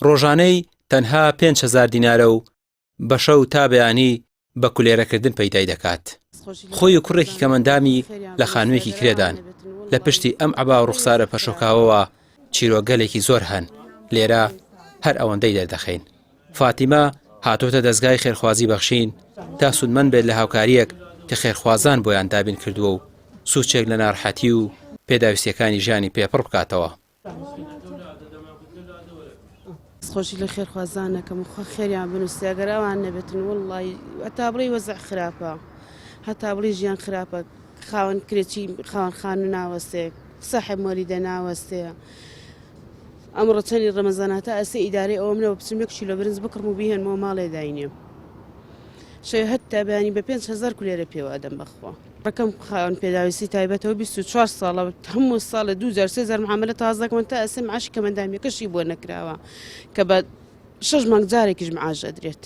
ڕۆژانەی تەنها 5,000 دینارە و بە شەو تا بەیانی بە کولێرەکردن پەیدای دەکات. خۆی و کوڕێکی کەمەندامی لە خانوویەکی کرێدان لە پشتی ئەم عەبا و ڕوخسارە پەشۆکاوەوە چیرۆگەلێکی زۆر هەن. لێرە هەر ئەوەندەی دەردەخەین. فاتیمە هاتۆتە دەستگای خێرخوازی بەخشین تا سودمەند بێت لە هاوکاریەک کە خێرخوازان بۆیان دابین کردووە و سوچێک لە ناڕەحەتی و پێداویستیەکانی ژیانی پێپڕ بکاتەوە. خۆشی لە خێرخوازانەکەم و خێریان بنووسێ ئەگەر ئەوان نەبێتن وەڵڵی هەتا بڵێ وەزع خراپە، هەتا بڵێ ژیان خراپە، خاوەن کرێکی خاوەن خانوو ناوەستێ، سەحب مۆلیدە ناوەستەیە. ئەمڕۆ چەندی ڕەمەزاناتە ئەسێ ئیدارەی ئەوە منەوە بچم 1 کیلۆ برنج بکڕم و بیهێنمەوە ماڵێ داینێم. شەوێ هەتا بەیانی بە 5,000 کولێرە پێوە ئەدەم بەخوا. ڕەکەم خاوەن پێداویستی تایبەتەوە 24 ساڵە هەموو ساڵە 2,000-3,000 معاملە تازەکەمە تا ئەسێ معاشی کەمەندامیەکەشی بۆ نەکراوە کە بە 6 مانگ جارێکیش معاش ئەدرێت.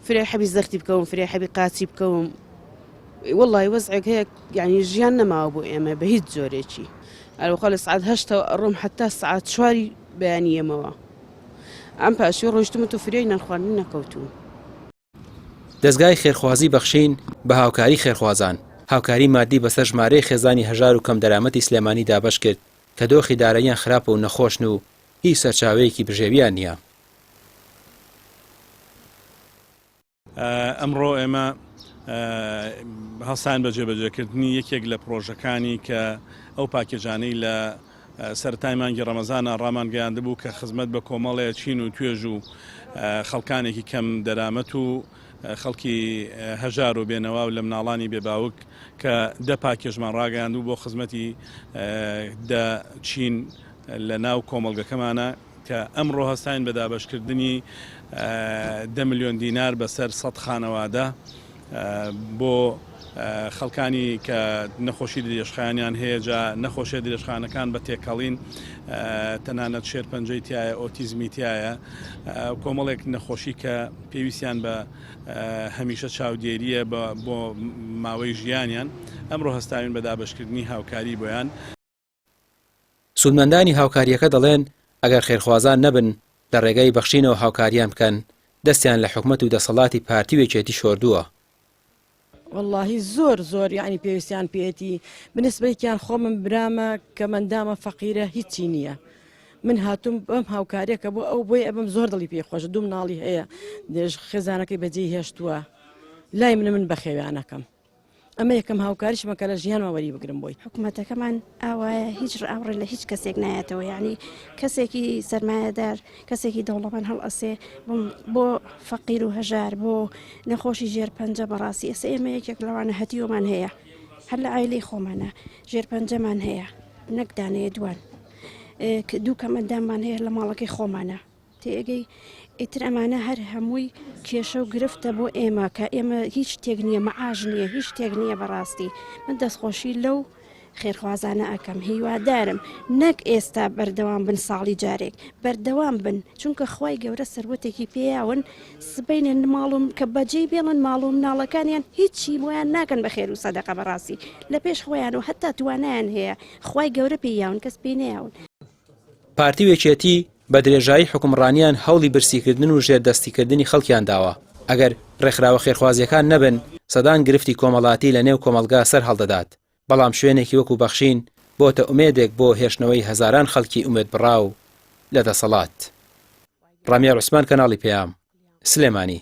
فرێ حەبی زەختی بکەوم، فرێ حەبی قاچی بکەوم. وەڵڵی وەزعێک هەیە یعنی ژیان نەماوە بۆ ئێمە بە هیچ جۆرێکی. ئەلوخوا لە سعات 8ەوە ئەڕۆم حتا سعات 4 بەیانیەمەوە. ئەم پاشی ڕۆیشتم و فرێی نانخواردنی نەکەوتوم. دەستگای خێرخوازی بەخشین بە هاوکاری خێرخوازان هاوکاری مادی بەسەر ژمارەی خێزانی هەژار و کەم دەرامەتی سلێمانی دابەش کرد کە دۆخی داراییان خراپە و نەخۆشن و هیچ سەرچاوەیەکی بژێویان نییە. ئەمڕۆ ئێمە هەڵسان بە جێبەجێکردنی یەکێک لە پرۆژەکانی کە ئەو پاکێجانەی لە سەرەتای مانگی ڕەمەزانە ڕامان گەیاندبوو کە خزمەت بە کۆمەڵەیە چین و توێژ و خەڵکانێکی کەم دەرامەت و خەڵکی هەژار و بێنەوا و لە مناڵانی بێباوک کە 10 پاکێژمان ڕاگەیاندوو بۆ خزمەتی چین لە ناو کۆمەڵگەکەمانە کە ئەمڕۆ هەستاین بە دابەشکردنی 10 ملیۆن دینار بەسەر 100 خانەوادە بۆ خەڵکانی کە نەخۆشی درێژخایانیان هەیە جا نەخۆشیە درێژخانەکان بە تێکەڵین تەنانەت شێرپەنجەی تایە ئۆتیزمی تایە کۆمەڵێک نەخۆشی کە پێویستیان بە هەمیشە چاودێریە بۆ ماوەی ژیانیان ئەمڕۆ هەستاوین بە دابەشکردنی هاوکاری بۆیان. سودمەندانی هاوکاریەکە دەڵێن ئەگەر خێرخوازان نەبن لە ڕێگەی بەخشینەوە هاوکاریان بکەن دەستیان لە حکومەت و دەسەڵاتی پارتیوێکێتی شۆردووە. واللهی زۆر یعنی پێویستیان پێێتی بنسبەیەکیان خۆمم برامە کە مندامە فەقیرە هیچی نییە. من هاتووم بەم هاوکاریەکە بۆ ئەو بۆی ئەبم زۆر دڵی پێخۆش دوو مناڵی هەیە دێژ خێزانەکەی بەجێ هێشتووە لای من بە خێویانەکەم. ئەمە یەکەم هاوکاریشمە کە لە ژیانمە وەری بگرم بۆی. حکوومەتەکەمان ئاوایە هیچ ئاوڕێ لە هیچ کەسێک نایەتەوە یعنی کەسێکی سەرمایەدار کەسێکی دەوڵەمەند هەڵ ئەسێ بۆ فەقیر و هەژار بۆ نەخۆشی ژێرپەنجە بەڕاستی ئێستا ئێمە یەکێک لەوانە هەتیۆمان هەیە هەر لە ئایلەی خۆمانە ژێرپەنجەمان هەیە نەک دانەیە دوان دوو کەمەندانمان هەیە لە ماڵەکەی خۆمانە تێگەی ئیتر ئەمانە هەر هەمووی کێشە و گرفتە بۆ ئێمە کە ئێمە هیچ تێک نییە مەعاژ نییە هیچ تێک نییە بەڕاستی من دەستخۆشی لەو خێرخوازانە ئەەکەم هیوادارم نەک ئێستا بەردەوام بن ساڵی جارێک بەردەوام بن چونکە خی گەورە سەروەتێکی پێیاون سبینێن ماڵم کە بەجێ بێڵن ماڵ و مناڵەکانیان هیچی بۆیان ناکەن بە خێر و سەدەقە بەڕاستی لە پێش خۆیان و هەتا توانیان هەیە خی گەورە پێیاون کەس پێ نەیاون. پارتیوێکێتی بە درێژایی حکومڕانیان هەوڵی برسیکردن و ژێردەستیکردنی خەڵکیان داوە ئەگەر ڕێکخراوە خێرخوازیەکان نەبن سەدان گرفتی کۆمەڵاتی لە نێو کۆمەلگا سەر هەڵدەدات بەڵام شوێنێکی وەکو بەخشین بۆتە ئومێدێک بۆ هێشتنەوەی هەزاران خەڵکی ئومێد بڕاو لە دەسەڵات. ڕامیا عوسمان کەناڵی پێام سلێمانی.